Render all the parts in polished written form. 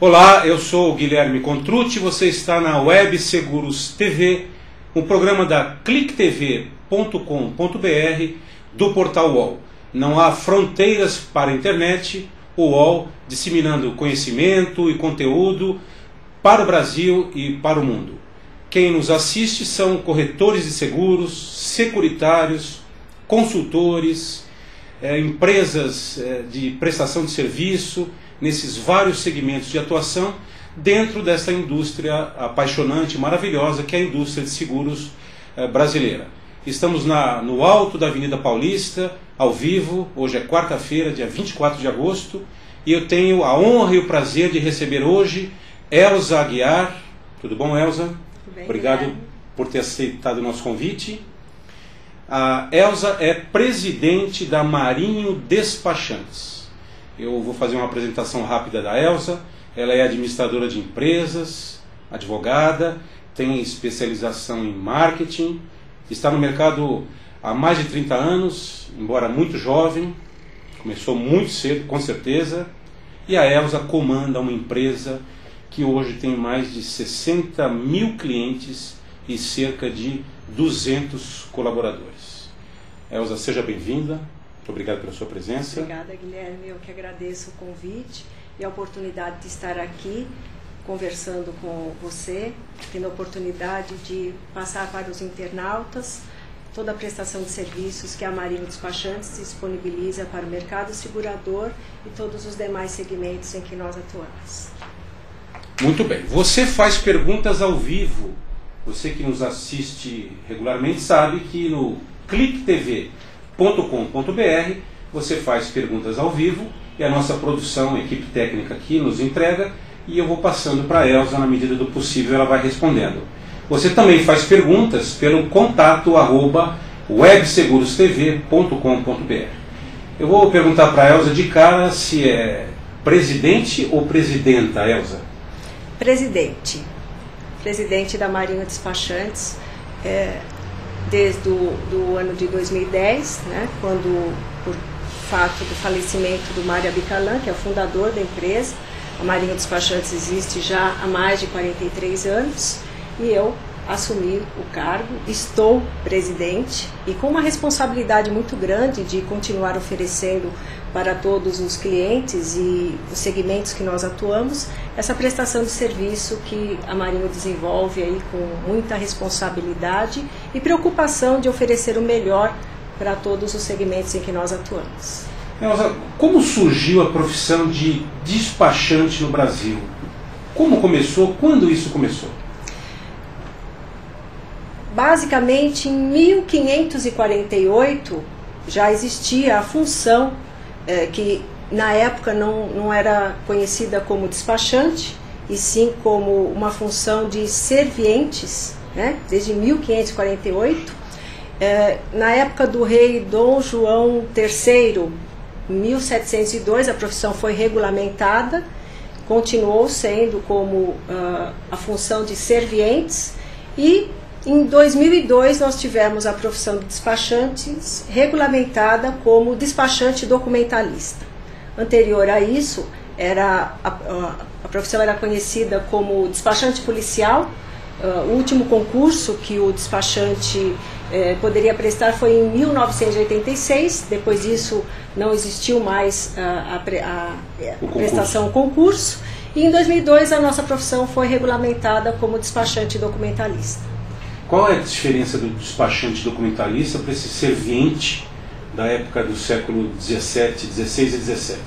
Olá, eu sou o Guilherme Contrucci, você está na Web Seguros TV, um programa da clicktv.com.br do portal UOL. Não há fronteiras para a internet, o UOL disseminando conhecimento e conteúdo para o Brasil e para o mundo. Quem nos assiste são corretores de seguros, securitários, consultores, empresas de prestação de serviço, nesses vários segmentos de atuação dentro dessa indústria apaixonante e maravilhosa que é a indústria de seguros brasileira. Estamos no alto da Avenida Paulista, ao vivo. Hoje é quarta-feira, dia 24 de agosto, e eu tenho a honra e o prazer de receber hoje Elza Aguiar. Tudo bom, Elza? Bem, obrigado por ter aceitado o nosso convite. A Elza é presidente da Marinho Despachantes. Eu vou fazer uma apresentação rápida da Elza. Ela é administradora de empresas, advogada, tem especialização em marketing, está no mercado há mais de 30 anos, embora muito jovem, começou muito cedo, com certeza, e a Elza comanda uma empresa que hoje tem mais de 60 mil clientes e cerca de 200 colaboradores. Elza, seja bem-vinda. Muito obrigado pela sua presença. Obrigada, Guilherme. Eu que agradeço o convite e a oportunidade de estar aqui conversando com você, tendo a oportunidade de passar para os internautas toda a prestação de serviços que a Marinho Despachantes disponibiliza para o mercado segurador e todos os demais segmentos em que nós atuamos. Muito bem. Você faz perguntas ao vivo. Você que nos assiste regularmente sabe que no clicktv.com.br você faz perguntas ao vivo e a nossa produção, a equipe técnica aqui nos entrega e eu vou passando para a Elza na medida do possível, ela vai respondendo. Você também faz perguntas pelo contato @websegurostv.com.br. Eu vou perguntar para a Elza de cara se é presidente ou presidenta, Elza? Presidente da Marinho Despachantes, desde o ano de 2010, né, quando, por fato do falecimento do Mário Abicalan, que é o fundador da empresa, a Marinho Despachantes existe já há mais de 43 anos, e eu assumi o cargo, estou presidente, e com uma responsabilidade muito grande de continuar oferecendo para todos os clientes e os segmentos que nós atuamos, essa prestação de serviço que a Marinho desenvolve aí com muita responsabilidade e preocupação de oferecer o melhor para todos os segmentos em que nós atuamos. Elza, como surgiu a profissão de despachante no Brasil? Como começou? Quando isso começou? Basicamente, em 1548 já existia a função que na época não era conhecida como despachante, e sim como uma função de servientes, né? Desde 1548. Na época do rei Dom João III, em 1702, a profissão foi regulamentada, continuou sendo como a função de servientes, e em 2002 nós tivemos a profissão de despachantes regulamentada como despachante documentalista. Anterior a isso, a profissão era conhecida como despachante policial. O último concurso que o despachante poderia prestar foi em 1986, depois disso não existiu mais a prestação concurso, e em 2002 a nossa profissão foi regulamentada como despachante documentalista. Qual é a diferença do despachante documentalista para esse serviente da época do século XVI e XVII?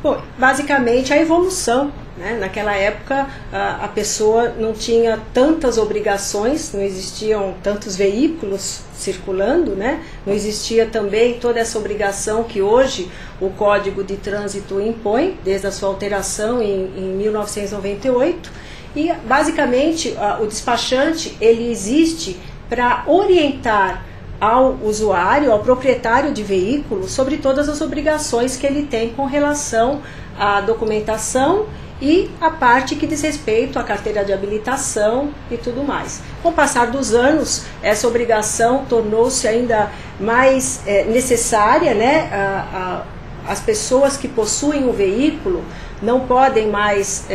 Bom, basicamente a evolução, né? Naquela época a pessoa não tinha tantas obrigações, não existiam tantos veículos circulando, né? Não existia também toda essa obrigação que hoje o Código de Trânsito impõe, desde a sua alteração em 1998. E basicamente o despachante ele existe para orientar ao usuário, ao proprietário de veículo, sobre todas as obrigações que ele tem com relação à documentação e a parte que diz respeito à carteira de habilitação e tudo mais. Com o passar dos anos, essa obrigação tornou-se ainda mais necessária, né? as pessoas que possuem o veículo não podem mais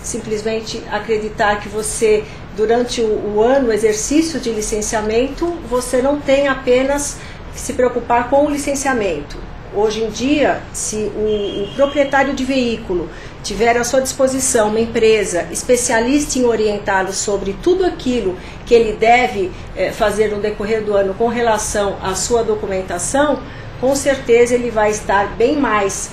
simplesmente acreditar que você, durante o ano, o exercício de licenciamento, você não tem apenas que se preocupar com o licenciamento. Hoje em dia, se o proprietário de veículo tiver à sua disposição uma empresa especialista em orientá-lo sobre tudo aquilo que ele deve fazer no decorrer do ano com relação à sua documentação, com certeza ele vai estar bem mais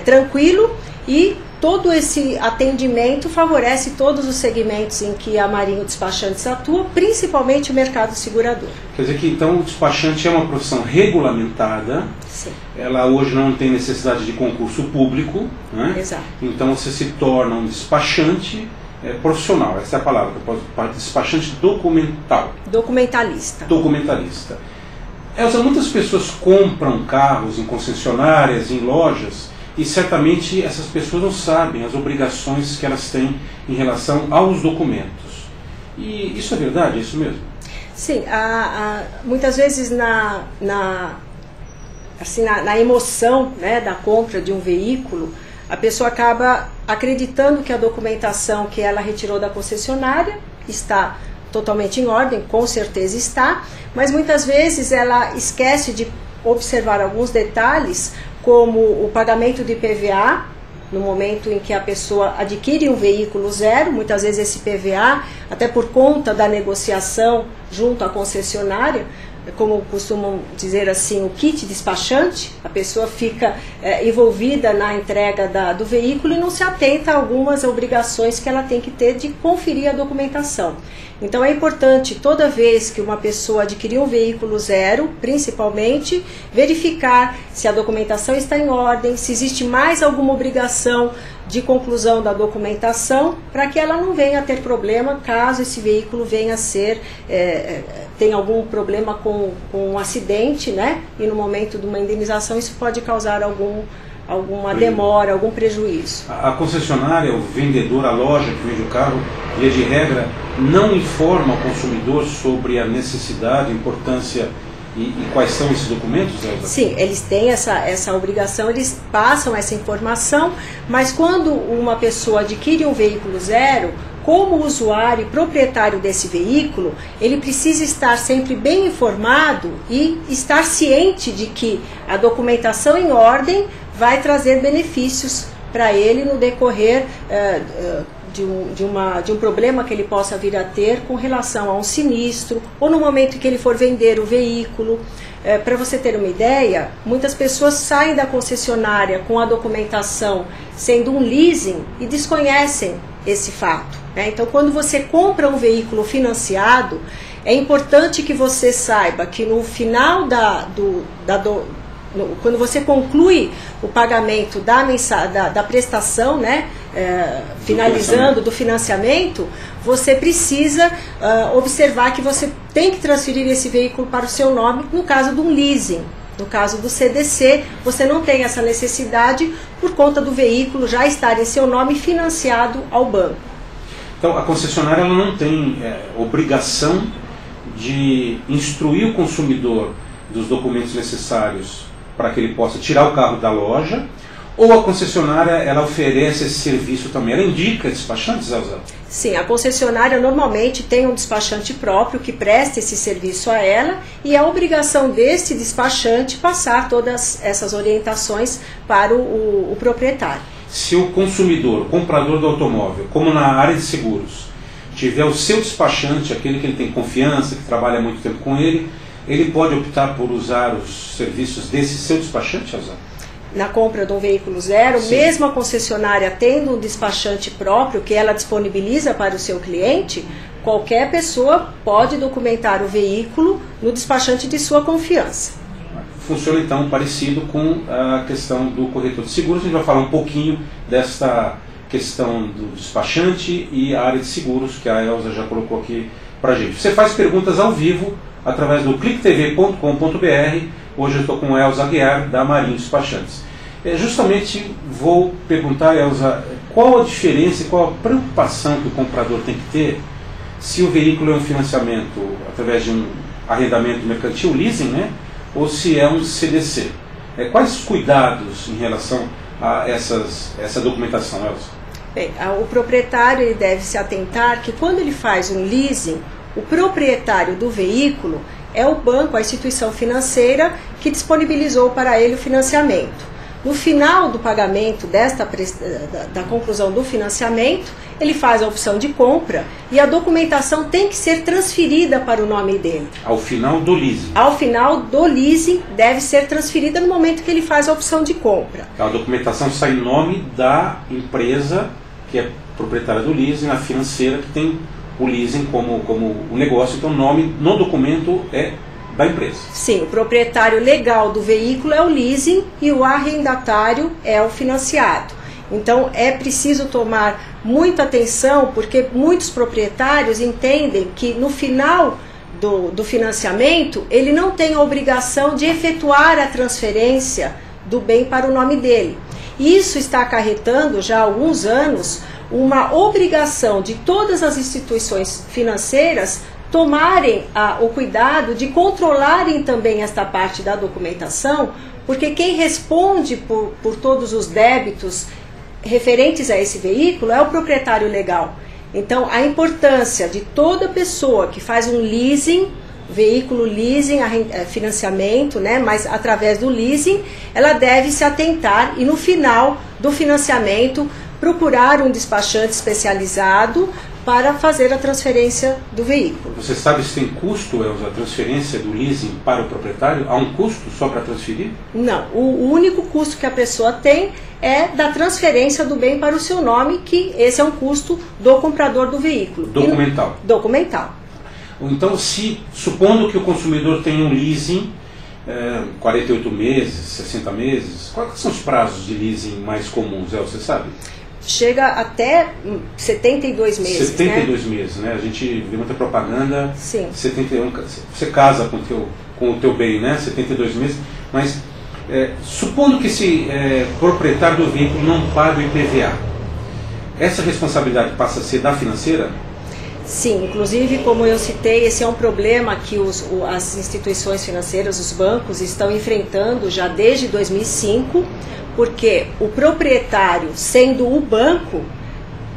tranquilo, e todo esse atendimento favorece todos os segmentos em que a Marinho Despachantes atua, principalmente o mercado segurador. Quer dizer que então o despachante é uma profissão regulamentada. Sim. Ela hoje não tem necessidade de concurso público, né? Exato. Então você se torna um despachante profissional, essa é a palavra, despachante documental. Documentalista. Documentalista. Elza, muitas pessoas compram carros em concessionárias, em lojas, e certamente essas pessoas não sabem as obrigações que elas têm em relação aos documentos. E isso é verdade? É isso mesmo? Sim, muitas vezes na emoção, né, da compra de um veículo, a pessoa acaba acreditando que a documentação que ela retirou da concessionária está totalmente em ordem, com certeza está, mas muitas vezes ela esquece de observar alguns detalhes, como o pagamento de IPVA, no momento em que a pessoa adquire um veículo zero. Muitas vezes esse IPVA, até por conta da negociação junto à concessionária, como costumam dizer assim, o kit despachante, a pessoa fica envolvida na entrega do veículo e não se atenta a algumas obrigações que ela tem que ter de conferir a documentação. Então é importante, toda vez que uma pessoa adquirir um veículo zero, principalmente, verificar se a documentação está em ordem, se existe mais alguma obrigação de conclusão da documentação, para que ela não venha a ter problema caso esse veículo venha a ser, tem algum problema com um acidente, né? E no momento de uma indenização isso pode causar alguma demora, algum prejuízo. A concessionária, o vendedor, a loja que vende o carro, via de regra, não informa o consumidor sobre a necessidade, a importância e quais são esses documentos, Elza? Sim, eles têm essa obrigação, eles passam essa informação, mas quando uma pessoa adquire um veículo zero, como usuário e proprietário desse veículo, ele precisa estar sempre bem informado e estar ciente de que a documentação em ordem vai trazer benefícios para ele no decorrer de um problema que ele possa vir a ter com relação a um sinistro, ou no momento em que ele for vender o veículo. Para você ter uma ideia, muitas pessoas saem da concessionária com a documentação sendo um leasing e desconhecem esse fato, né? Então, quando você compra um veículo financiado, é importante que você saiba que no final quando você conclui o pagamento da prestação, né, finalizando do financiamento, você precisa observar que você tem que transferir esse veículo para o seu nome, no caso de um leasing. No caso do CDC, você não tem essa necessidade por conta do veículo já estar em seu nome financiado ao banco. Então, a concessionária ela não tem obrigação de instruir o consumidor dos documentos necessários para que ele possa tirar o carro da loja, ou a concessionária ela oferece esse serviço também? Ela indica despachantes, Elza? Sim, a concessionária normalmente tem um despachante próprio que presta esse serviço a ela, e é a obrigação desse despachante passar todas essas orientações para o proprietário. Se o consumidor, o comprador do automóvel, como na área de seguros, tiver o seu despachante, aquele que ele tem confiança, que trabalha há muito tempo com ele pode optar por usar os serviços desse seu despachante, Elza? Na compra de um veículo zero, sim, mesmo a concessionária tendo um despachante próprio que ela disponibiliza para o seu cliente, qualquer pessoa pode documentar o veículo no despachante de sua confiança. Funciona então parecido com a questão do corretor de seguros. A gente vai falar um pouquinho desta questão do despachante e a área de seguros que a Elza já colocou aqui para a gente. Você faz perguntas ao vivo através do clicktv.com.br. Hoje eu estou com a Elza Aguiar, da Marinho Despachantes. Justamente vou perguntar, Elza, qual a diferença e qual a preocupação que o comprador tem que ter se o veículo é um financiamento através de um arrendamento mercantil, leasing, né? Ou se é um CDC. Quais os cuidados em relação a essa documentação, Elza? Bem, o proprietário ele deve se atentar que quando ele faz um leasing, o proprietário do veículo é o banco, a instituição financeira que disponibilizou para ele o financiamento. No final do pagamento da conclusão do financiamento, ele faz a opção de compra e a documentação tem que ser transferida para o nome dele. Ao final do leasing? Ao final do leasing deve ser transferida no momento que ele faz a opção de compra. A documentação sai em nome da empresa que é proprietária do leasing, a financeira que tem o leasing como o negócio, então o nome no documento é da empresa. Sim, o proprietário legal do veículo é o leasing e o arrendatário é o financiado. Então é preciso tomar muita atenção, porque muitos proprietários entendem que no final do financiamento ele não tem a obrigação de efetuar a transferência do bem para o nome dele. Isso está acarretando já há alguns anos uma obrigação de todas as instituições financeiras tomarem o cuidado de controlarem também esta parte da documentação, porque quem responde por todos os débitos referentes a esse veículo é o proprietário legal. Então, a importância de toda pessoa que faz um leasing, veículo leasing, financiamento, né, mas através do leasing, ela deve se atentar e no final do financiamento procurar um despachante especializado para fazer a transferência do veículo. Você sabe se tem custo, Elza, a transferência do leasing para o proprietário? Há um custo só para transferir? Não, o único custo que a pessoa tem é da transferência do bem para o seu nome, que esse é um custo do comprador do veículo. Documental? Documental. Então, supondo que o consumidor tem um leasing, 48 meses, 60 meses, quais são os prazos de leasing mais comuns, Elza, você sabe? Chega até 72 meses. 72 meses, né? A gente vê muita propaganda. Sim. 71, você casa com o teu bem, né? 72 meses. Mas, supondo que esse proprietário do veículo não paga o IPVA, essa responsabilidade passa a ser da financeira? Sim, inclusive, como eu citei, esse é um problema que as instituições financeiras, os bancos, estão enfrentando já desde 2005, porque o proprietário, sendo o banco,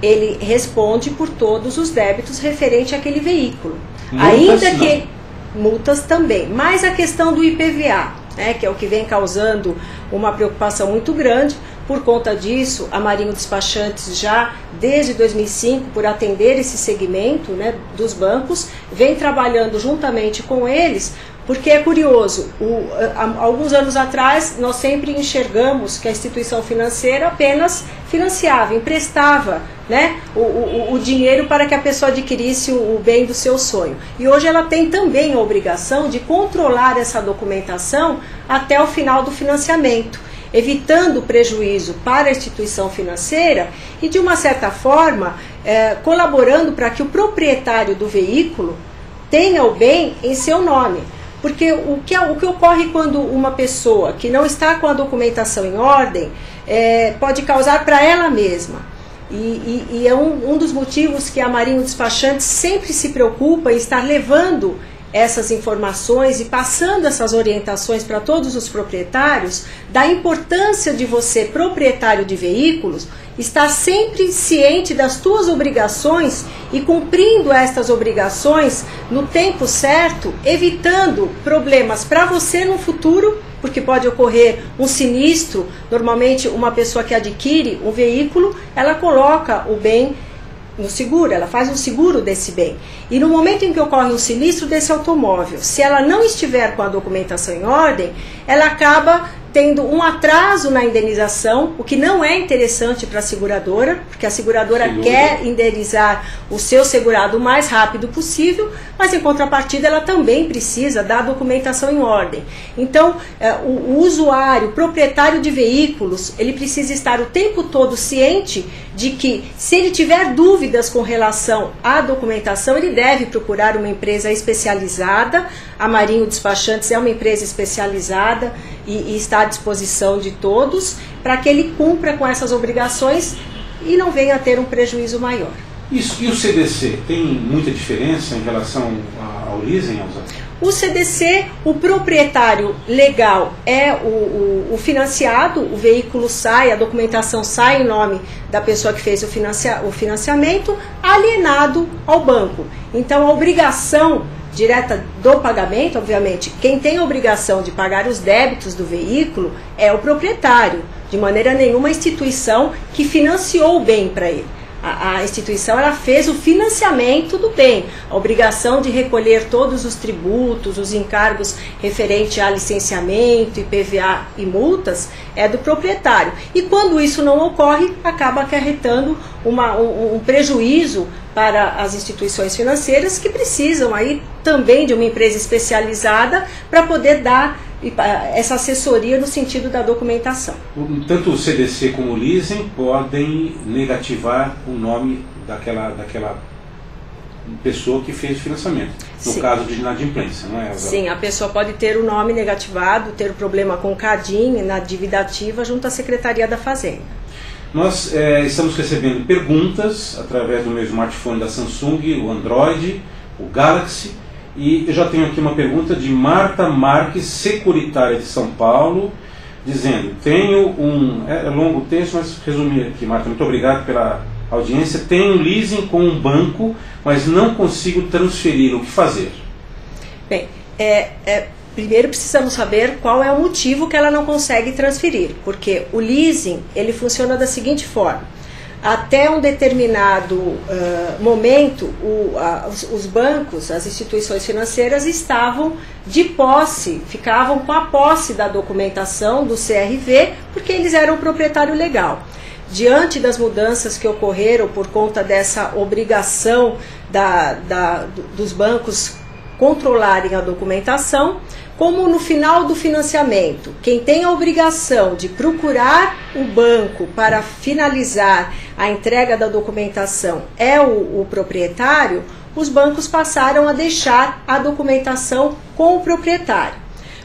ele responde por todos os débitos referentes àquele veículo. Multas também, mas a questão do IPVA, né, que é o que vem causando uma preocupação muito grande. Por conta disso, a Marinho Despachantes já desde 2005, por atender esse segmento, né, dos bancos, vem trabalhando juntamente com eles, porque é curioso, alguns anos atrás nós sempre enxergamos que a instituição financeira apenas financiava, emprestava, né, o dinheiro para que a pessoa adquirisse o bem do seu sonho. E hoje ela tem também a obrigação de controlar essa documentação até o final do financiamento, evitando prejuízo para a instituição financeira e, de uma certa forma, colaborando para que o proprietário do veículo tenha o bem em seu nome. Porque o que ocorre quando uma pessoa que não está com a documentação em ordem pode causar para ela mesma. E é um dos motivos que a Marinho Despachantes sempre se preocupa em estar levando essas informações e passando essas orientações para todos os proprietários da importância de você, proprietário de veículos, estar sempre ciente das suas obrigações e cumprindo estas obrigações no tempo certo, evitando problemas para você no futuro, porque pode ocorrer um sinistro. Normalmente uma pessoa que adquire um veículo, ela coloca o bem no seguro, ela faz um seguro desse bem. E no momento em que ocorre um sinistro desse automóvel, se ela não estiver com a documentação em ordem, ela acaba tendo um atraso na indenização, o que não é interessante para a seguradora, porque a seguradora quer indenizar o seu segurado o mais rápido possível, mas em contrapartida ela também precisa da documentação em ordem. Então, o usuário, o proprietário de veículos, ele precisa estar o tempo todo ciente de que, se ele tiver dúvidas com relação à documentação, ele deve procurar uma empresa especializada. A Marinho Despachantes é uma empresa especializada e está à disposição de todos para que ele cumpra com essas obrigações e não venha a ter um prejuízo maior. Isso, e o CDC, tem muita diferença em relação ao leasing, Elza? O CDC, o proprietário legal é o financiado, o veículo sai, a documentação sai em nome da pessoa que fez o financiamento, alienado ao banco. Então, a obrigação direta do pagamento, obviamente, quem tem a obrigação de pagar os débitos do veículo é o proprietário, de maneira nenhuma a instituição que financiou o bem para ele. A instituição ela fez o financiamento do bem, a obrigação de recolher todos os tributos, os encargos referentes a licenciamento, IPVA e multas é do proprietário. E quando isso não ocorre, acaba acarretando um prejuízo para as instituições financeiras que precisam aí também de uma empresa especializada para poder dar essa assessoria no sentido da documentação. Tanto o CDC como o leasing podem negativar o nome daquela pessoa que fez o financiamento, no caso de inadimplência, não é, Elza? Sim, a pessoa pode ter o nome negativado, ter o problema com o CADIM na dívida ativa junto à Secretaria da Fazenda. Nós estamos recebendo perguntas através do meu smartphone da Samsung, o Android, o Galaxy. E eu já tenho aqui uma pergunta de Marta Marques, securitária de São Paulo, dizendo, tenho é longo o texto, mas resumir aqui, Marta, muito obrigado pela audiência, tenho um leasing com um banco, mas não consigo transferir, o que fazer? Bem, primeiro precisamos saber qual é o motivo que ela não consegue transferir, porque o leasing, ele funciona da seguinte forma. Até um determinado momento, os bancos, as instituições financeiras estavam de posse, ficavam com a posse da documentação do CRV, porque eles eram o proprietário legal. Diante das mudanças que ocorreram por conta dessa obrigação dos bancos controlarem a documentação, como no final do financiamento, quem tem a obrigação de procurar o banco para finalizar a entrega da documentação é o proprietário, os bancos passaram a deixar a documentação com o proprietário.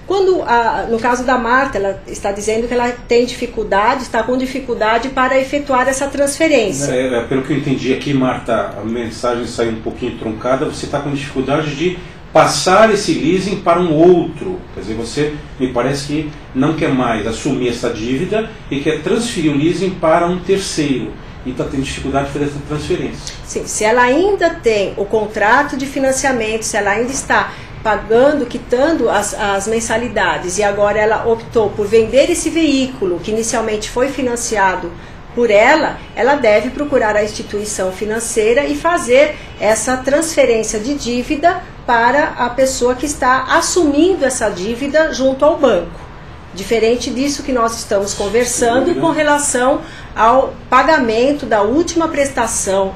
Quando, no caso da Marta, ela está dizendo que ela tem dificuldade, está com dificuldade para efetuar essa transferência. Pelo que eu entendi aqui, Marta, a mensagem saiu um pouquinho truncada, você está com dificuldade de passar esse leasing para um outro, quer dizer, você me parece que não quer mais assumir essa dívida e quer transferir o leasing para um terceiro e está tendo dificuldade de fazer essa transferência. Sim, se ela ainda tem o contrato de financiamento, se ela ainda está pagando, quitando as mensalidades e agora ela optou por vender esse veículo que inicialmente foi financiado por ela deve procurar a instituição financeira e fazer essa transferência de dívida para a pessoa que está assumindo essa dívida junto ao banco. Diferente disso que nós estamos conversando com relação ao pagamento da última prestação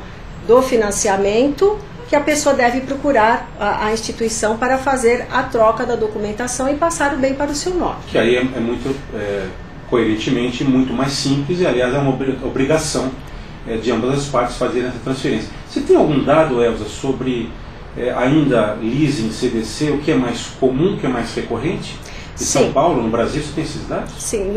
do financiamento, que a pessoa deve procurar a instituição para fazer a troca da documentação e passar o bem para o seu nome. Que aí é muito coerentemente muito mais simples e, aliás, é uma obrigação de ambas as partes fazerem essa transferência. Você tem algum dado, Elza, sobre ainda leasing, CDC, o que é mais comum, o que é mais recorrente? Em São Paulo, no Brasil, você tem esses dados? Sim,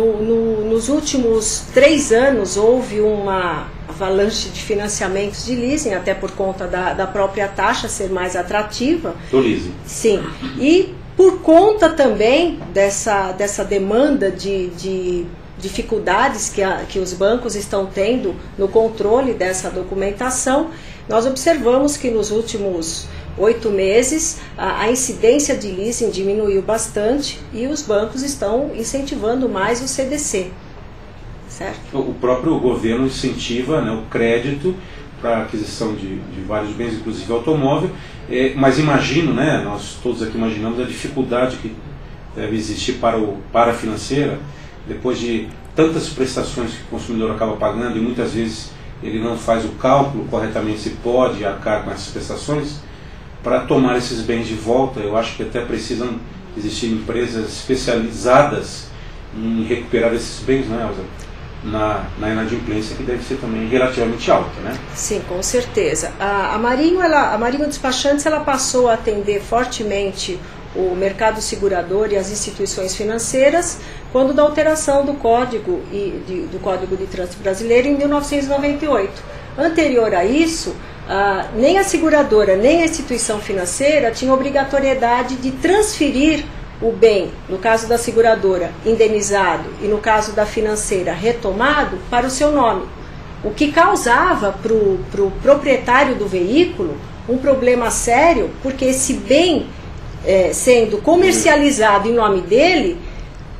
nos últimos 3 anos houve uma avalanche de financiamentos de leasing, até por conta da própria taxa ser mais atrativa. Do leasing. Sim, e por conta também dessa demanda de dificuldades que os bancos estão tendo no controle dessa documentação, nós observamos que nos últimos 8 meses a incidência de leasing diminuiu bastante e os bancos estão incentivando mais o CDC. Certo? O próprio governo incentiva, né, o crédito para a aquisição de vários bens, inclusive automóvel, mas imagino, né, nós todos aqui imaginamos a dificuldade que deve existir para a financeira, depois de tantas prestações que o consumidor acaba pagando e muitas vezes ele não faz o cálculo corretamente se pode arcar com essas prestações, para tomar esses bens de volta. Eu acho que até precisam existir empresas especializadas em recuperar esses bens, né, Elza? Na inadimplência, que deve ser também relativamente alta, né? Sim, com certeza. A Marinho Despachantes ela passou a atender fortemente o mercado segurador e as instituições financeiras quando da alteração do Código do Código de Trânsito Brasileiro em 1998. Anterior a isso, nem a seguradora, nem a instituição financeira tinham obrigatoriedade de transferir o bem, no caso da seguradora, indenizado, e no caso da financeira, retomado, para o seu nome. O que causava para o proprietário do veículo um problema sério, porque esse bem, sendo comercializado em nome dele,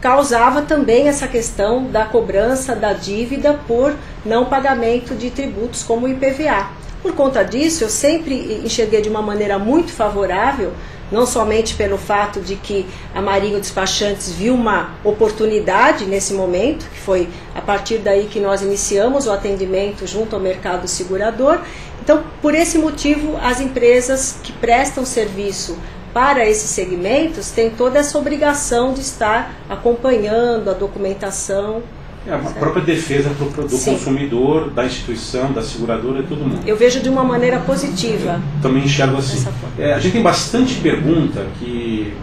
causava também essa questão da cobrança da dívida por não pagamento de tributos como o IPVA. Por conta disso, eu sempre enxerguei de uma maneira muito favorável, não somente pelo fato de que a Marinho Despachantes viu uma oportunidade nesse momento, que foi a partir daí que nós iniciamos o atendimento junto ao mercado segurador. Então, por esse motivo, as empresas que prestam serviço para esses segmentos têm toda essa obrigação de estar acompanhando a documentação. A própria defesa do consumidor, da instituição, da seguradora, de todo mundo. Eu vejo de uma maneira positiva. Também enxergo assim. A gente tem bastante pergunta que,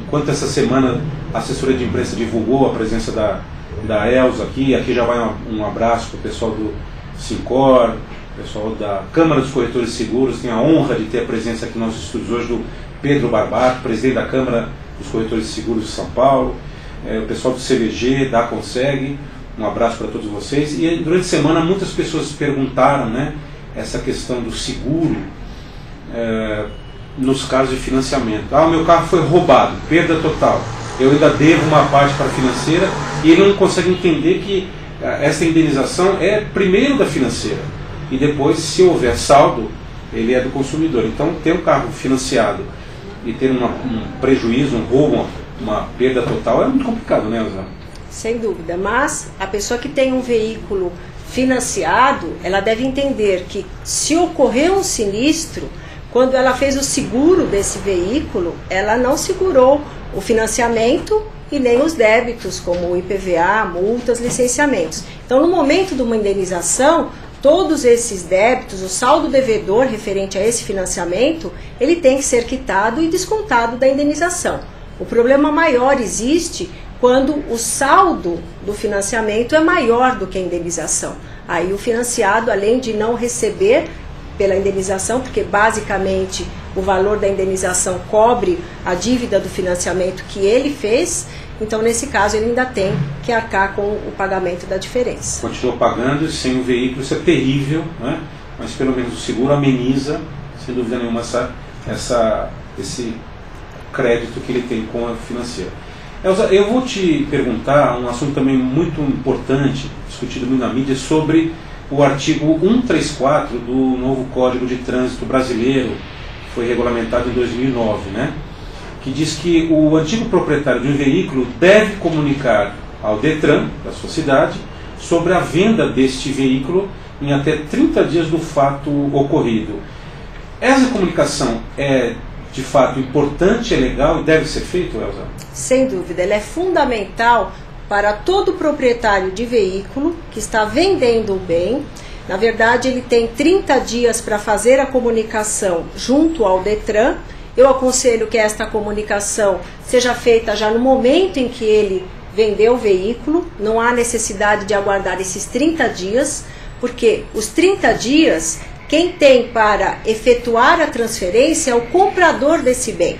enquanto essa semana a assessoria de imprensa divulgou a presença da Elza aqui já vai um abraço para o pessoal do Sincor, pessoal da Câmara dos Corretores de Seguros, tem a honra de ter a presença aqui nos nossos estúdios hoje do Pedro Barbato, presidente da Câmara dos Corretores de Seguros de São Paulo, o pessoal do CVG, da Conseg, um abraço para todos vocês. E durante a semana muitas pessoas perguntaram, né, essa questão do seguro nos casos de financiamento. O meu carro foi roubado, perda total, eu ainda devo uma parte para a financeira, e ele não consegue entender que essa indenização é primeiro da financeira, e depois, se houver saldo, ele é do consumidor. Então, ter um carro financiado e ter um prejuízo, um roubo, uma perda total é muito complicado, né, Elza? Sem dúvida, mas a pessoa que tem um veículo financiado, ela deve entender que se ocorrer um sinistro, quando ela fez o seguro desse veículo, ela não segurou o financiamento e nem os débitos, como o IPVA, multas, licenciamentos. Então, no momento de uma indenização, todos esses débitos, o saldo devedor referente a esse financiamento, ele tem que ser quitado e descontado da indenização. O problema maior existe quando o saldo do financiamento é maior do que a indenização. Aí o financiado, além de não receber pela indenização, porque basicamente o valor da indenização cobre a dívida do financiamento que ele fez, então nesse caso ele ainda tem que arcar com o pagamento da diferença. Continua pagando sem o veículo, isso é terrível, né? Mas pelo menos o seguro ameniza, sem dúvida nenhuma, esse crédito que ele tem com a financeira. Elza, eu vou te perguntar um assunto também muito importante, discutido muito na mídia, sobre o artigo 134 do novo Código de Trânsito Brasileiro, que foi regulamentado em 2009, né? Que diz que o antigo proprietário de um veículo deve comunicar ao Detran, da sua cidade, sobre a venda deste veículo em até 30 dias do fato ocorrido. Essa comunicação é de fato importante, é legal e deve ser feito, Elza? Sem dúvida, ela é fundamental para todo proprietário de veículo que está vendendo o bem. Na verdade, ele tem 30 dias para fazer a comunicação junto ao Detran. Eu aconselho que esta comunicação seja feita já no momento em que ele vendeu o veículo. Não há necessidade de aguardar esses 30 dias, porque os 30 dias, quem tem para efetuar a transferência é o comprador desse bem.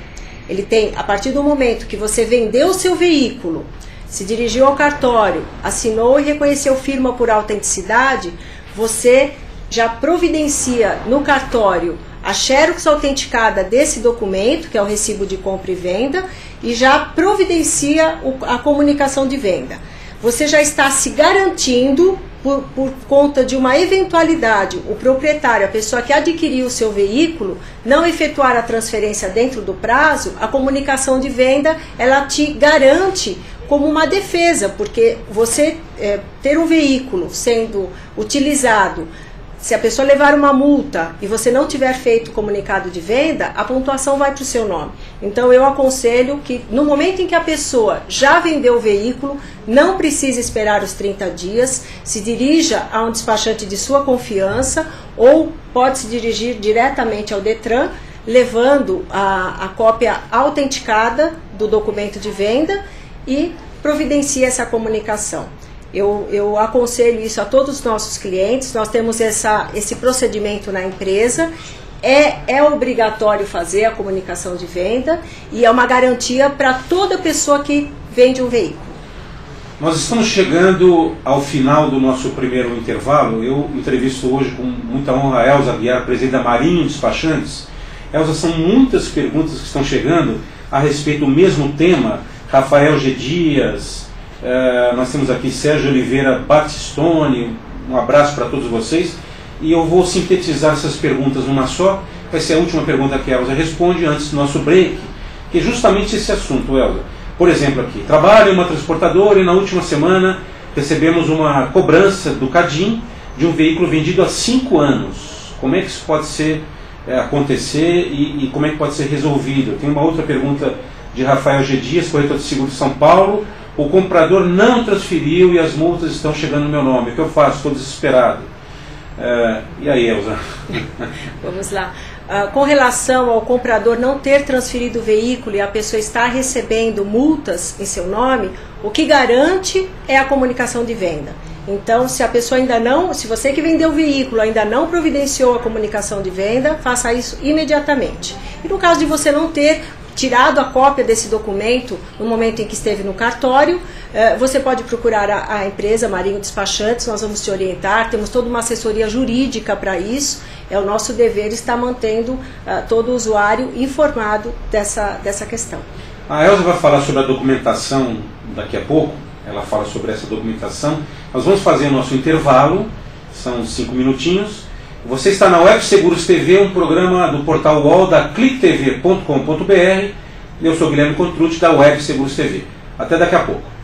Ele tem, a partir do momento que você vendeu o seu veículo, se dirigiu ao cartório, assinou e reconheceu firma por autenticidade, você já providencia no cartório a xerox autenticada desse documento, que é o recibo de compra e venda, e já providencia a comunicação de venda. Você já está se garantindo, por conta de uma eventualidade, o proprietário, a pessoa que adquiriu o seu veículo, não efetuar a transferência dentro do prazo, a comunicação de venda, ela te garante como uma defesa, porque você ter um veículo sendo utilizado, se a pessoa levar uma multa e você não tiver feito comunicado de venda, a pontuação vai para o seu nome. Então eu aconselho que no momento em que a pessoa já vendeu o veículo, não precisa esperar os 30 dias, se dirija a um despachante de sua confiança ou pode se dirigir diretamente ao Detran, levando a cópia autenticada do documento de venda e providencia essa comunicação. Eu aconselho isso a todos os nossos clientes. Nós temos esse procedimento na empresa. É obrigatório fazer a comunicação de venda e é uma garantia para toda pessoa que vende um veículo. Nós estamos chegando ao final do nosso primeiro intervalo. Eu entrevisto hoje com muita honra a Elza Aguiar, presidente da Marinho Despachantes. Elza, são muitas perguntas que estão chegando a respeito do mesmo tema. Rafael G. Dias, nós temos aqui Sérgio Oliveira Batistone, um abraço para todos vocês. E eu vou sintetizar essas perguntas numa só. Vai ser a última pergunta que a Elza responde antes do nosso break, que é justamente esse assunto, Elza. Por exemplo aqui, trabalho em uma transportadora e na última semana recebemos uma cobrança do CADIM de um veículo vendido há 5 anos. Como é que isso pode acontecer e como é que pode ser resolvido? Tem uma outra pergunta de Rafael G. Dias, corretor de seguro de São Paulo. O comprador não transferiu e as multas estão chegando no meu nome. O que eu faço? Estou desesperado. E aí, Elza? Vamos lá. Com relação ao comprador não ter transferido o veículo e a pessoa estar recebendo multas em seu nome, o que garante é a comunicação de venda. Então, se a pessoa se você que vendeu o veículo ainda não providenciou a comunicação de venda, faça isso imediatamente. E no caso de você não ter tirado a cópia desse documento no momento em que esteve no cartório, você pode procurar a empresa Marinho Despachantes, nós vamos te orientar, temos toda uma assessoria jurídica para isso, é o nosso dever estar mantendo todo o usuário informado dessa questão. A Elza vai falar sobre a documentação daqui a pouco, ela fala sobre essa documentação. Nós vamos fazer o nosso intervalo, são 5 minutinhos. Você está na Web Seguros TV, um programa do portal UOL da clicktv.com.br. Eu sou Guilherme Contrucci da Web Seguros TV. Até daqui a pouco.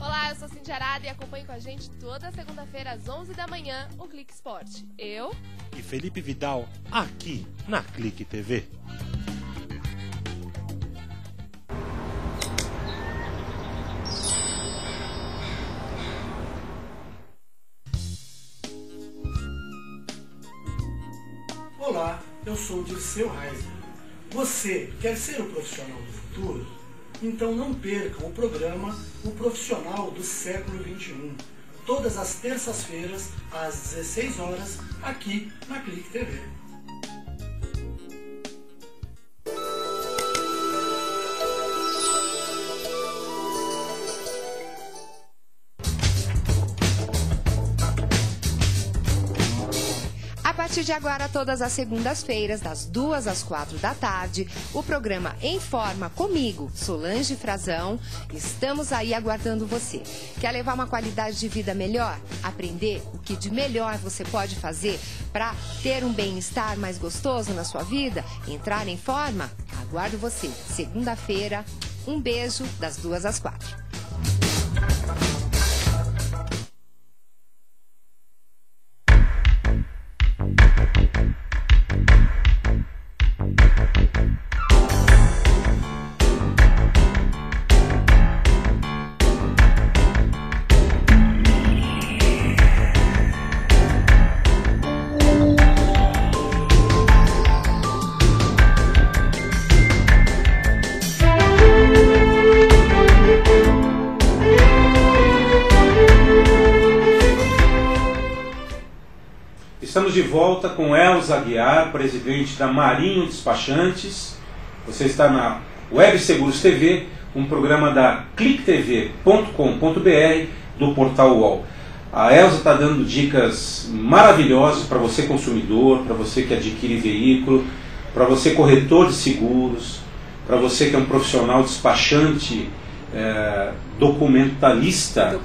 Olá, eu sou Cindy Arada e acompanhe com a gente toda segunda-feira às 11 da manhã o Clique Esporte. Eu e Felipe Vidal, aqui na Clique TV. Olá, eu sou o Dirceu Reiser. Você quer ser o profissional do futuro? Então não percam o programa O Profissional do Século XXI, todas as terças-feiras, às 16 horas, aqui na Clique TV. A partir de agora, todas as segundas-feiras, das 2 às 4 da tarde, o programa Em Forma comigo, Solange Frazão. Estamos aí aguardando você. Quer levar uma qualidade de vida melhor? Aprender o que de melhor você pode fazer para ter um bem-estar mais gostoso na sua vida? Entrar em forma? Aguardo você. Segunda-feira, um beijo, das 2 às 4. Estamos de volta com Elza Aguiar, presidente da Marinho Despachantes. Você está na Web Seguros TV, um programa da clicktv.com.br do Portal UOL. A Elza está dando dicas maravilhosas para você consumidor, para você que adquire veículo, para você corretor de seguros, para você que é um profissional despachante, documentalista.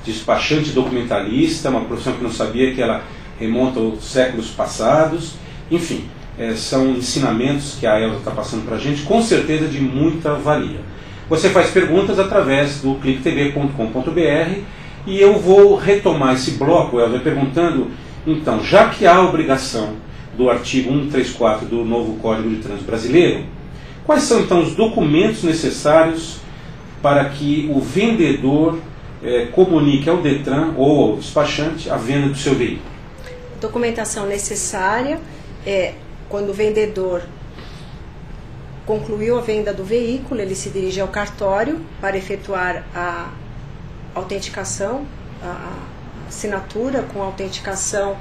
Despachante documentalista, uma profissão que não sabia que ela remonta aos séculos passados. Enfim, são ensinamentos que a Elza está passando para a gente, com certeza de muita valia. Você faz perguntas através do clicktv.com.br e eu vou retomar esse bloco, Elza, perguntando, então, já que há a obrigação do artigo 134 do novo Código de Trânsito Brasileiro, quais são então os documentos necessários para que o vendedor comunique ao Detran ou ao despachante a venda do seu veículo? Documentação necessária é quando o vendedor concluiu a venda do veículo, ele se dirige ao cartório para efetuar a autenticação, a assinatura com a autenticação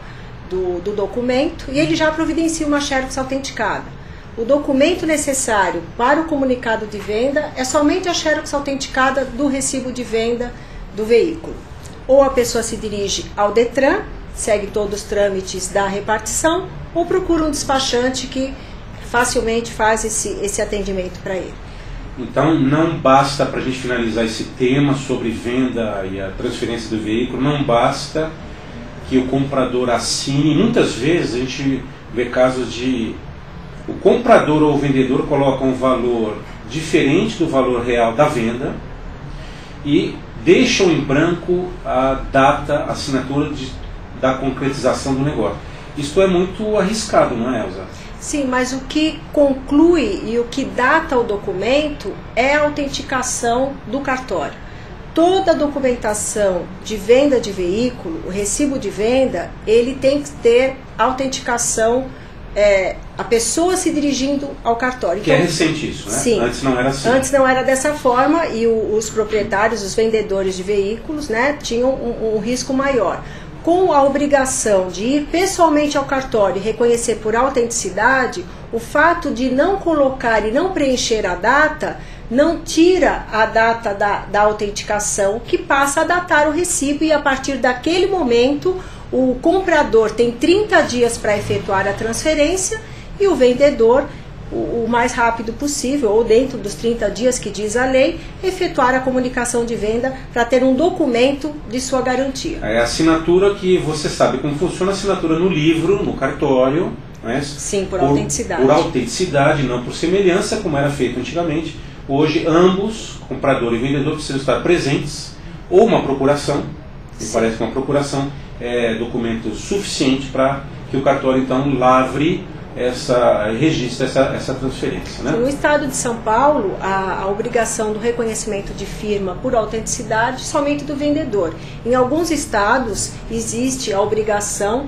do documento, e ele já providencia uma xerox autenticada. O documento necessário para o comunicado de venda é somente a xerox autenticada do recibo de venda do veículo. Ou a pessoa se dirige ao Detran, segue todos os trâmites da repartição, ou procura um despachante que facilmente faz esse atendimento para ele. Então não basta, para a gente finalizar esse tema sobre venda e a transferência do veículo, não basta que o comprador assine. Muitas vezes a gente vê casos de o comprador ou o vendedor coloca um valor diferente do valor real da venda e deixam em branco a data, a assinatura da concretização do negócio. Isso é muito arriscado, não é, Elza? Sim, mas o que conclui e o que data o documento é a autenticação do cartório. Toda a documentação de venda de veículo, o recibo de venda, ele tem que ter autenticação, a pessoa se dirigindo ao cartório. Que então, é recente isso, né? Sim. Antes não era assim. Antes não era dessa forma e os proprietários, os vendedores de veículos, né, tinham um risco maior. Com a obrigação de ir pessoalmente ao cartório e reconhecer por autenticidade, o fato de não colocar e não preencher a data não tira a data da autenticação, que passa a datar o recibo, e a partir daquele momento o comprador tem 30 dias para efetuar a transferência e o vendedor, o mais rápido possível, ou dentro dos 30 dias que diz a lei, efetuar a comunicação de venda para ter um documento de sua garantia. É a assinatura que você sabe como funciona, a assinatura no livro, no cartório. Né? Sim, por autenticidade. Por autenticidade, não por semelhança, como era feito antigamente. Hoje, ambos, comprador e vendedor, precisam estar presentes, ou uma procuração, me parece que uma procuração é documento suficiente para que o cartório, então, registre essa transferência. Né? No estado de São Paulo, a obrigação do reconhecimento de firma por autenticidade somente do vendedor. Em alguns estados existe a obrigação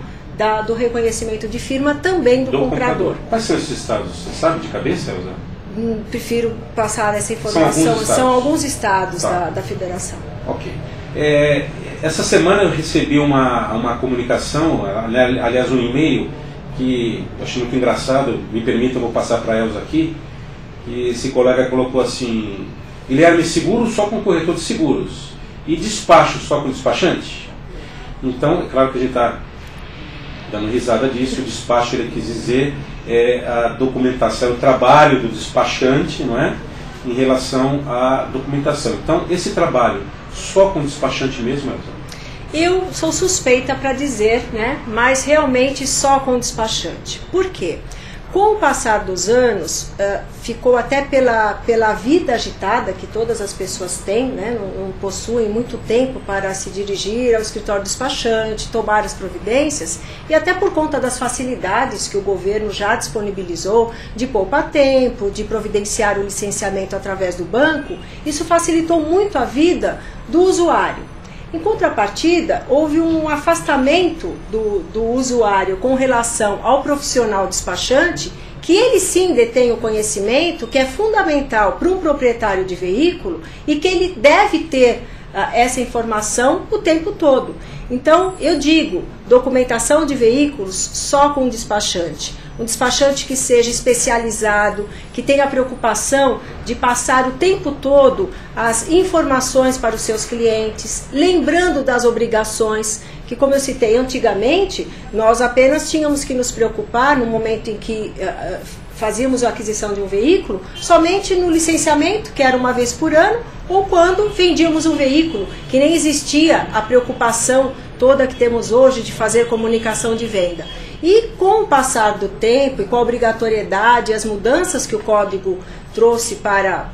do reconhecimento de firma também do comprador. Quais são esses estados? Você sabe de cabeça, Elza? Prefiro passar essa informação. São alguns estados da federação. Ok. Essa semana eu recebi uma comunicação, aliás um e-mail, que eu achei muito engraçado, me permita, eu vou passar para a Elza aqui, que esse colega colocou assim: Guilherme, seguro só com corretor de seguros e despacho só com despachante? Então, é claro que a gente está dando risada disso. O despacho, ele quis dizer, a documentação, o trabalho do despachante, não é? Em relação à documentação. Então, esse trabalho só com despachante mesmo, Elza? Eu sou suspeita para dizer, né? Mas realmente só com despachante. Por quê? Com o passar dos anos, ficou até pela vida agitada que todas as pessoas têm, né? Não possuem muito tempo para se dirigir ao escritório despachante, tomar as providências, e até por conta das facilidades que o governo já disponibilizou de poupar tempo, de providenciar o licenciamento através do banco, isso facilitou muito a vida do usuário. Em contrapartida, houve um afastamento do usuário com relação ao profissional despachante, que ele sim detém o conhecimento que é fundamental para um proprietário de veículo e que ele deve ter essa informação o tempo todo. Então, eu digo, documentação de veículos só com um despachante que seja especializado, que tenha a preocupação de passar o tempo todo as informações para os seus clientes, lembrando das obrigações, que, como eu citei antigamente, nós apenas tínhamos que nos preocupar no momento em que fazíamos a aquisição de um veículo, somente no licenciamento, que era uma vez por ano, ou quando vendíamos um veículo, que nem existia a preocupação toda que temos hoje de fazer comunicação de venda. E com o passar do tempo e com a obrigatoriedade e as mudanças que o código trouxe para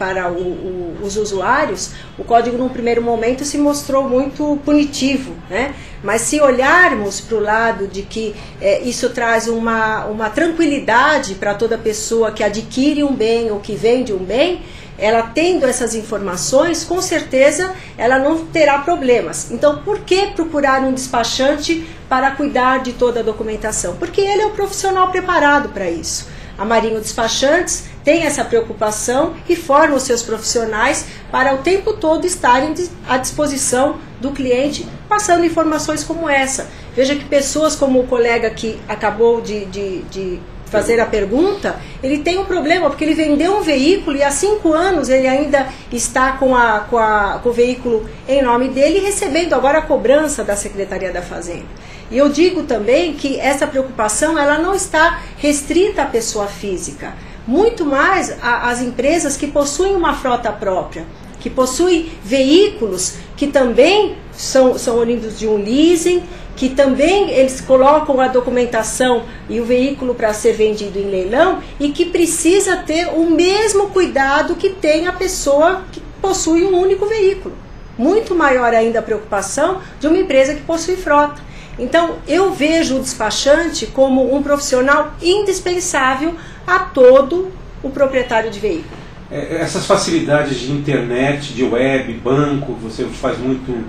os usuários, o código num primeiro momento se mostrou muito punitivo, né? Mas se olharmos para o lado de que isso traz uma tranquilidade para toda pessoa que adquire um bem ou que vende um bem, ela tendo essas informações, com certeza ela não terá problemas. Então, por que procurar um despachante para cuidar de toda a documentação? Porque ele é um profissional preparado para isso. A Marinho Despachantes tem essa preocupação e forma os seus profissionais para o tempo todo estarem à disposição do cliente, passando informações como essa. Veja que pessoas como o colega que acabou de fazer a pergunta, ele tem um problema, porque ele vendeu um veículo e há 5 anos ele ainda está com o veículo em nome dele, recebendo agora a cobrança da Secretaria da Fazenda. E eu digo também que essa preocupação ela não está restrita à pessoa física, muito mais às empresas que possuem uma frota própria, que possuem veículos que também são oriundos de um leasing, que também eles colocam a documentação e o veículo para ser vendido em leilão e que precisa ter o mesmo cuidado que tem a pessoa que possui um único veículo. Muito maior ainda a preocupação de uma empresa que possui frota. Então, eu vejo o despachante como um profissional indispensável a todo o proprietário de veículo. Essas facilidades de internet, de web, banco, você faz muito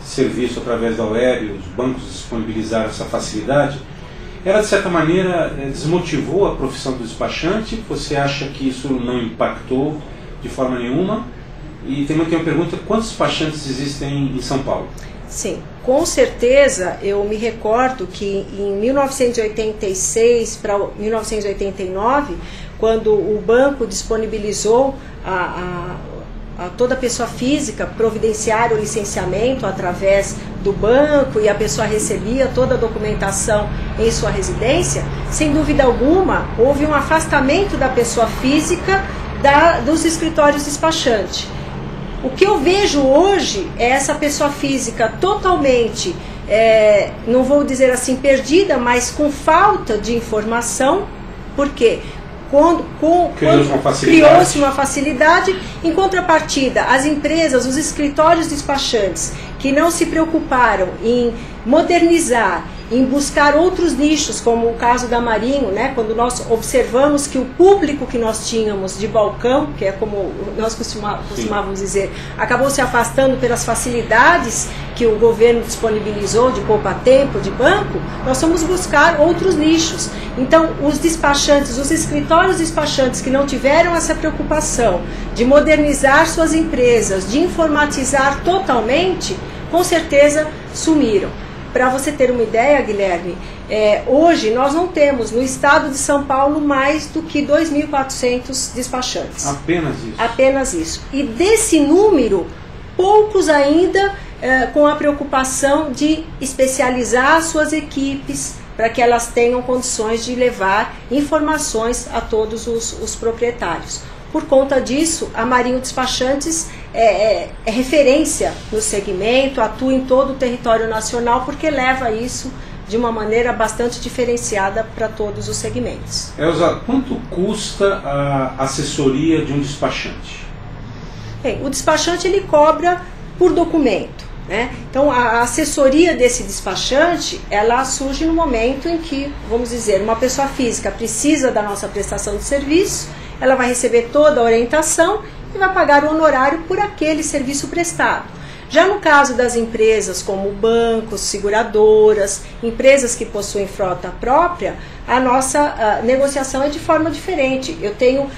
serviço através da web, os bancos disponibilizaram essa facilidade, ela de certa maneira desmotivou a profissão do despachante? Você acha que isso não impactou de forma nenhuma? E tem uma pergunta: quantos despachantes existem em São Paulo? Sim, com certeza. Eu me recordo que em 1986 para 1989, quando o banco disponibilizou a toda pessoa física providenciar o licenciamento através do banco e a pessoa recebia toda a documentação em sua residência, sem dúvida alguma, houve um afastamento da pessoa física dos escritórios despachantes. O que eu vejo hoje é essa pessoa física totalmente, não vou dizer assim perdida, mas com falta de informação. Por quê? Criou-se uma facilidade. Em contrapartida, as empresas, os escritórios despachantes que não se preocuparam em modernizar em buscar outros nichos, como o caso da Marinho, né? Quando nós observamos que o público que nós tínhamos de balcão, que é como nós costumávamos dizer, acabou se afastando pelas facilidades que o governo disponibilizou de poupa-tempo, de banco, nós fomos buscar outros nichos. Então, os despachantes, os escritórios despachantes que não tiveram essa preocupação de modernizar suas empresas, de informatizar totalmente, com certeza sumiram. Para você ter uma ideia, Guilherme, hoje nós não temos no estado de São Paulo mais do que 2.400 despachantes. Apenas isso? Apenas isso. E desse número, poucos ainda com a preocupação de especializar suas equipes para que elas tenham condições de levar informações a todos os proprietários. Por conta disso, a Marinho Despachantes é referência no segmento, atua em todo o território nacional, porque leva isso de uma maneira bastante diferenciada para todos os segmentos. Elza, quanto custa a assessoria de um despachante? Bem, o despachante ele cobra por documento, né? Então a assessoria desse despachante, ela surge no momento em que, vamos dizer, uma pessoa física precisa da nossa prestação de serviço, ela vai receber toda a orientação e vai pagar o honorário por aquele serviço prestado. Já no caso das empresas como bancos, seguradoras, empresas que possuem frota própria, a nossa negociação é de forma diferente. Eu tenho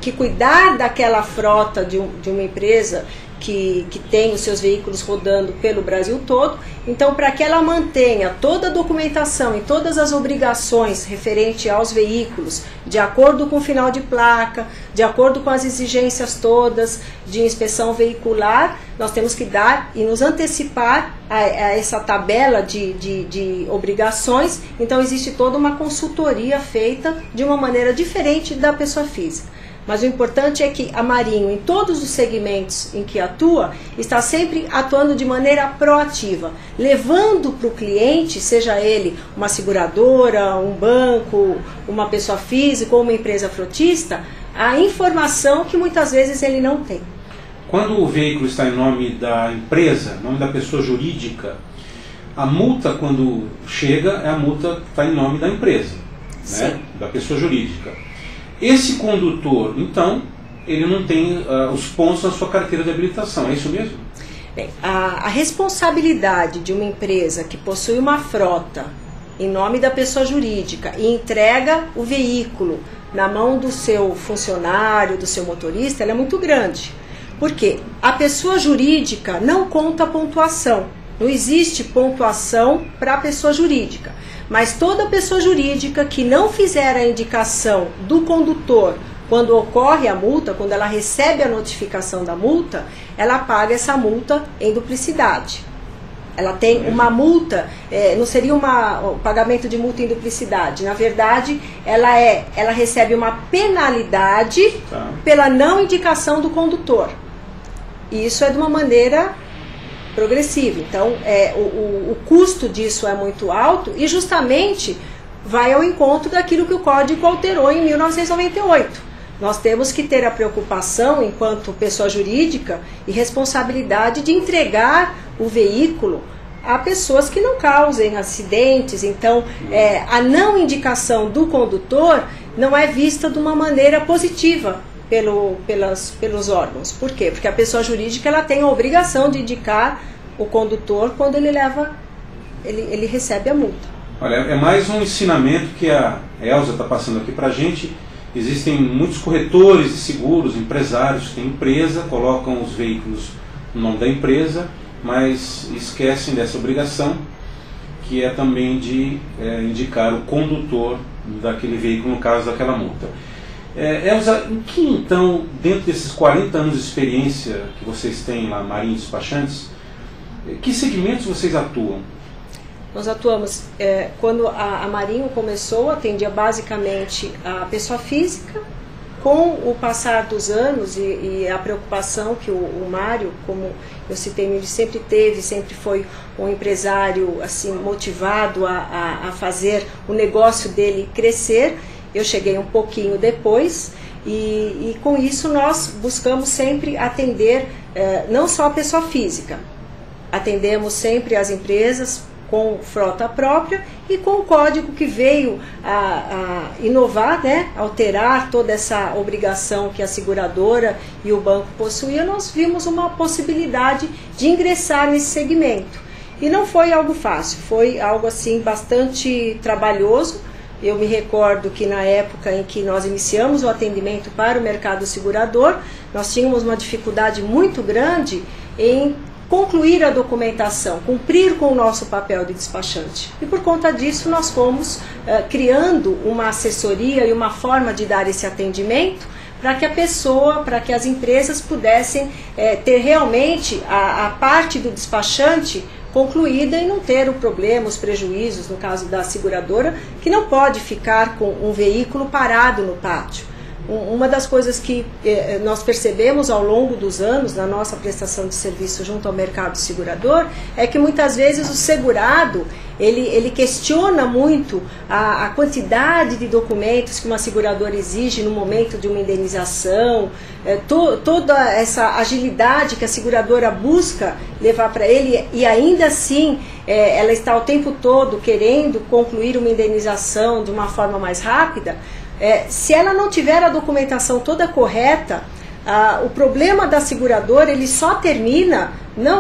que cuidar daquela frota de uma empresa que tem os seus veículos rodando pelo Brasil todo. Então, para que ela mantenha toda a documentação e todas as obrigações referente aos veículos, de acordo com o final de placa, de acordo com as exigências todas de inspeção veicular, nós temos que dar e nos antecipar a essa tabela de obrigações. Então, existe toda uma consultoria feita de uma maneira diferente da pessoa física. Mas o importante é que a Marinho, em todos os segmentos em que atua, está sempre atuando de maneira proativa, levando para o cliente, seja ele uma seguradora, um banco, uma pessoa física ou uma empresa frotista, a informação que muitas vezes ele não tem. Quando o veículo está em nome da empresa, nome da pessoa jurídica, a multa, quando chega, é a multa que está em nome da empresa, né? Da pessoa jurídica. Esse condutor, então, ele não tem os pontos na sua carteira de habilitação, é isso mesmo? Bem, a responsabilidade de uma empresa que possui uma frota em nome da pessoa jurídica e entrega o veículo na mão do seu funcionário, do seu motorista, ela é muito grande. Porque a pessoa jurídica não conta pontuação, não existe pontuação para a pessoa jurídica. Mas toda pessoa jurídica que não fizer a indicação do condutor quando ocorre a multa, quando ela recebe a notificação da multa, ela paga essa multa em duplicidade. Ela tem uma multa, não seria o pagamento de multa em duplicidade. Na verdade, ela recebe uma penalidade pela não indicação do condutor. E isso é de uma maneira progressivo. Então, o custo disso é muito alto e justamente vai ao encontro daquilo que o Código alterou em 1998. Nós temos que ter a preocupação, enquanto pessoa jurídica, e responsabilidade de entregar o veículo a pessoas que não causem acidentes. Então, a não indicação do condutor não é vista de uma maneira positiva pelos órgãos. Por quê? Porque a pessoa jurídica ela tem a obrigação de indicar o condutor quando ele recebe a multa. Olha, é mais um ensinamento que a Elza está passando aqui para a gente. Existem muitos corretores de seguros, empresários que têm empresa, colocam os veículos no nome da empresa, mas esquecem dessa obrigação, que é também de indicar o condutor daquele veículo no caso daquela multa. Elza, em que então, dentro desses 40 anos de experiência que vocês têm lá, Marinho Despachantes, que segmentos vocês atuam? Nós atuamos, quando a Marinho começou, atendia basicamente a pessoa física. Com o passar dos anos e a preocupação que o Mário, como eu citei, ele sempre teve, sempre foi um empresário assim, motivado a fazer o negócio dele crescer. Eu cheguei um pouquinho depois e com isso nós buscamos sempre atender não só a pessoa física, atendemos sempre as empresas com frota própria e com o código que veio a inovar, né, alterar toda essa obrigação que a seguradora e o banco possuíam. Nós vimos uma possibilidade de ingressar nesse segmento. E não foi algo fácil, foi algo assim bastante trabalhoso. Eu me recordo que na época em que nós iniciamos o atendimento para o mercado segurador, nós tínhamos uma dificuldade muito grande em concluir a documentação, cumprir com o nosso papel de despachante. E por conta disso nós fomos criando uma assessoria e uma forma de dar esse atendimento para que a pessoa, para que as empresas pudessem ter realmente a parte do despachante concluída e não ter o problema, os prejuízos, no caso da seguradora, que não pode ficar com um veículo parado no pátio. Uma das coisas que nós percebemos ao longo dos anos na nossa prestação de serviço junto ao mercado segurador é que muitas vezes o segurado ele questiona muito a quantidade de documentos que uma seguradora exige no momento de uma indenização, toda essa agilidade que a seguradora busca levar para ele, e ainda assim ela está o tempo todo querendo concluir uma indenização de uma forma mais rápida. Se ela não tiver a documentação toda correta, o problema da seguradora ele só termina,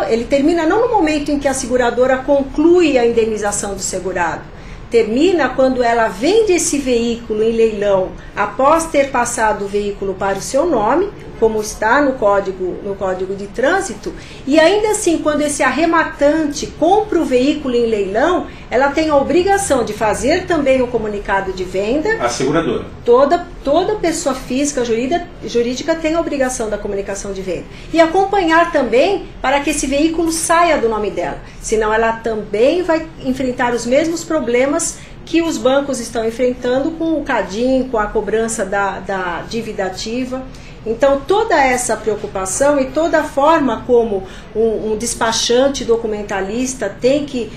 ele termina não no momento em que a seguradora conclui a indenização do segurado, termina quando ela vende esse veículo em leilão após ter passado o veículo para o seu nome, como está no código de trânsito, e ainda assim, quando esse arrematante compra o veículo em leilão, ela tem a obrigação de fazer também o comunicado de venda. A seguradora. Toda pessoa física, jurídica tem a obrigação da comunicação de venda. E acompanhar também para que esse veículo saia do nome dela. Senão ela também vai enfrentar os mesmos problemas que os bancos estão enfrentando com o CADIM, com a cobrança da dívida ativa. Então, toda essa preocupação e toda a forma como um despachante documentalista tem que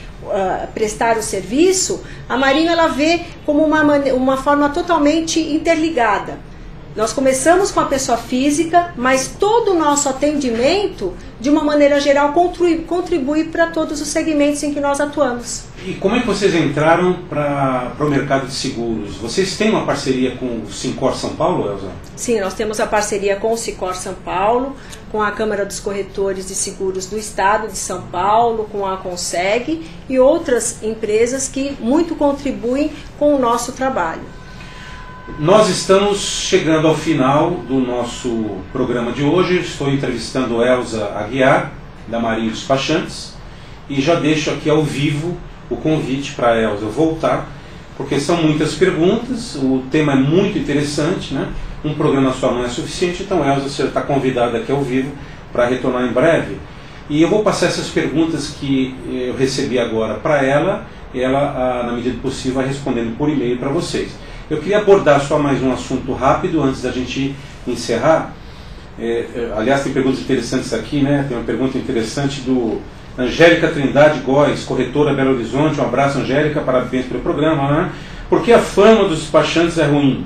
prestar o serviço, a Marinho ela vê como uma forma totalmente interligada. Nós começamos com a pessoa física, mas todo o nosso atendimento, de uma maneira geral, contribui para todos os segmentos em que nós atuamos. E como é que vocês entraram para o mercado de seguros? Vocês têm uma parceria com o Sincor São Paulo, Elza? Sim, nós temos a parceria com o Sincor São Paulo, com a Câmara dos Corretores de Seguros do Estado de São Paulo, com a Conseg e outras empresas que muito contribuem com o nosso trabalho. Nós estamos chegando ao final do nosso programa de hoje. Estou entrevistando Elza Aguiar, da Marinho Despachantes, e já deixo aqui ao vivo o convite para a Elza voltar, porque são muitas perguntas, o tema é muito interessante, né? Um programa só não é suficiente, então Elza, você está convidada aqui ao vivo para retornar em breve. E eu vou passar essas perguntas que eu recebi agora para ela, e ela, na medida do possível, vai respondendo por e-mail para vocês. Eu queria abordar só mais um assunto rápido antes da gente encerrar. Aliás, tem perguntas interessantes aqui, né? Tem uma pergunta interessante do Angélica Trindade Góes, corretora Belo Horizonte. Um abraço, Angélica, parabéns pelo programa, né? Por que a fama dos despachantes é ruim?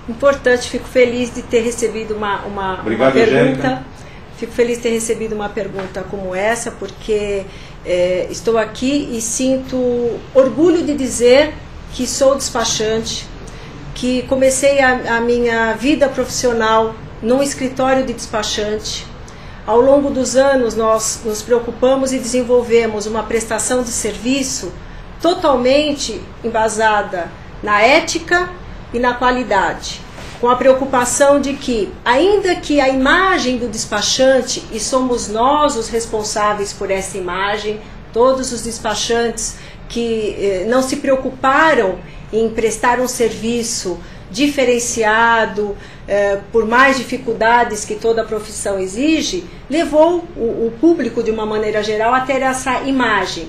Importante, fico feliz de ter recebido uma Obrigado, pergunta. Angélica. Fico feliz de ter recebido uma pergunta como essa, porque estou aqui e sinto orgulho de dizer que sou despachante, que comecei a minha vida profissional num escritório de despachante. Ao longo dos anos nós nos preocupamos e desenvolvemos uma prestação de serviço totalmente embasada na ética e na qualidade, com a preocupação de que, ainda que a imagem do despachante, e somos nós os responsáveis por essa imagem, todos os despachantes que não se preocuparam em prestar um serviço diferenciado, por mais dificuldades que toda a profissão exige, levou o público, de uma maneira geral, a ter essa imagem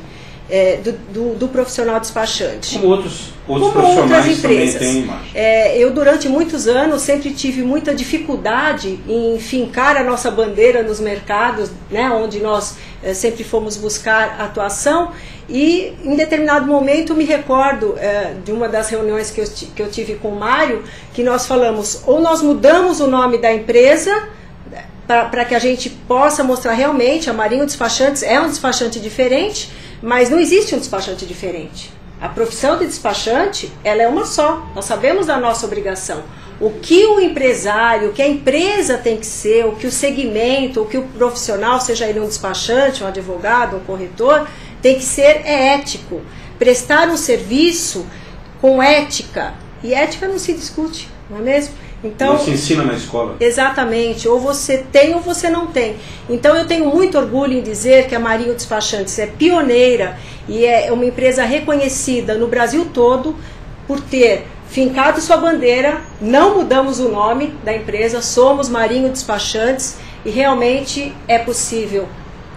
do profissional despachante. Como outros profissionais também têm imagem. Eu, durante muitos anos, sempre tive muita dificuldade em fincar a nossa bandeira nos mercados, né, onde nós sempre fomos buscar atuação, e em determinado momento me recordo de uma das reuniões que eu tive com o Mário, que nós falamos, ou nós mudamos o nome da empresa, para que a gente possa mostrar realmente, a Marinho Despachantes é um despachante diferente, mas não existe um despachante diferente. A profissão de despachante, ela é uma só, nós sabemos da nossa obrigação. O que o empresário, o que a empresa tem que ser, o que o segmento, o que o profissional, seja ele um despachante, um advogado, um corretor, tem que ser ético. Prestar um serviço com ética. E ética não se discute, não é mesmo? Então, não se ensina na escola. Exatamente, ou você tem ou você não tem. Então eu tenho muito orgulho em dizer que a Marinho Despachantes é pioneira e é uma empresa reconhecida no Brasil todo por ter fincado sua bandeira. Não mudamos o nome da empresa, somos Marinho Despachantes e realmente é possível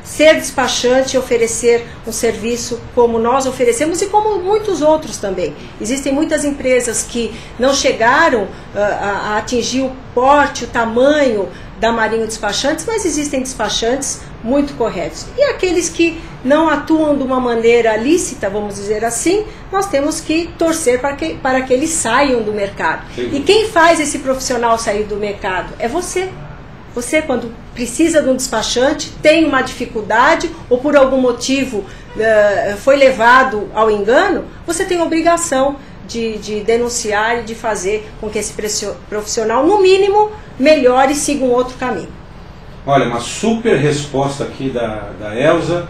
ser despachante e oferecer um serviço como nós oferecemos e como muitos outros também. Existem muitas empresas que não chegaram a atingir o porte, o tamanho da Marinho Despachantes, mas existem despachantes muito corretos. E aqueles que não atuam de uma maneira lícita, vamos dizer assim, nós temos que torcer para que eles saiam do mercado. Sim. E quem faz esse profissional sair do mercado? É você. Você, quando precisa de um despachante, tem uma dificuldade ou por algum motivo foi levado ao engano, você tem a obrigação de denunciar e de fazer com que esse profissional, no mínimo, melhore e siga um outro caminho. Olha, uma super resposta aqui da Elza.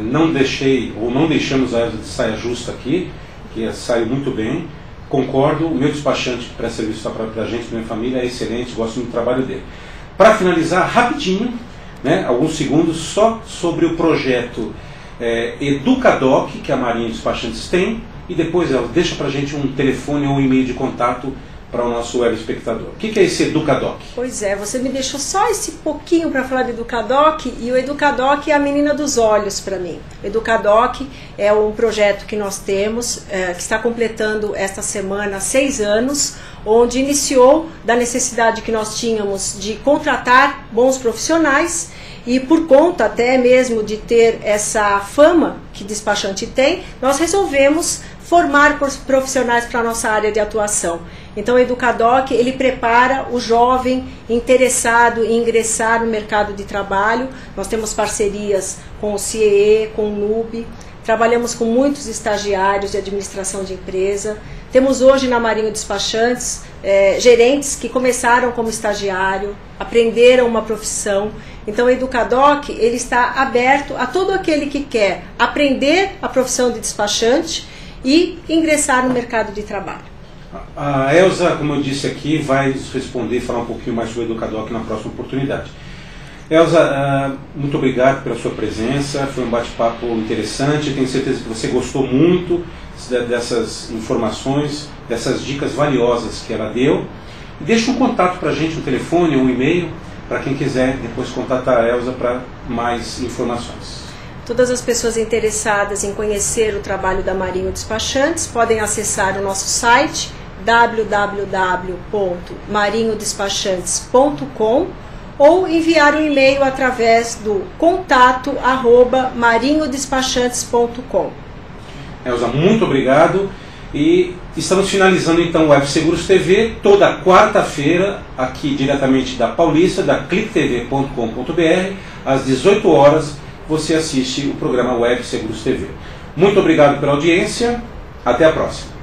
Não deixamos a Elza de saia justa aqui, que saiu muito bem. Concordo, o meu despachante que presta serviço para a gente, para a minha família, é excelente, gosto muito do trabalho dele. Para finalizar, rapidinho, né, alguns segundos, só sobre o projeto Educadoc, que a Marinho Despachantes tem, e depois ela deixa para a gente um telefone ou um e-mail de contato para o nosso web espectador. O que é esse Educadoc? Pois é, você me deixou só esse pouquinho para falar do Educadoc, e o Educadoc é a menina dos olhos para mim. O Educadoc é um projeto que nós temos, que está completando esta semana 6 anos, onde iniciou da necessidade que nós tínhamos de contratar bons profissionais, e por conta até mesmo de ter essa fama que despachante tem, nós resolvemos formar profissionais para a nossa área de atuação. Então o Educadoc, ele prepara o jovem interessado em ingressar no mercado de trabalho. Nós temos parcerias com o CIEE, com o NUB, trabalhamos com muitos estagiários de administração de empresa. Temos hoje na Marinho Despachantes gerentes que começaram como estagiário, aprenderam uma profissão. Então o Educadoc, ele está aberto a todo aquele que quer aprender a profissão de despachante e ingressar no mercado de trabalho. A Elza, como eu disse aqui, vai responder e falar um pouquinho mais sobre o Educadoc na próxima oportunidade. Elza, muito obrigado pela sua presença, foi um bate-papo interessante, tenho certeza que você gostou muito dessas informações, dessas dicas valiosas que ela deu. Deixa um contato para a gente, um telefone ou um e-mail, para quem quiser depois contatar a Elza para mais informações. Todas as pessoas interessadas em conhecer o trabalho da Marinho Despachantes podem acessar o nosso site www.marinhodespachantes.com ou enviar um e-mail através do contato@marinhodespachantes.com. Elza, muito obrigado. E estamos finalizando então o Web Seguros TV, toda quarta-feira, aqui diretamente da Paulista, da clicktv.com.br, às 18 horas, você assiste o programa Web Seguros TV. Muito obrigado pela audiência, até a próxima.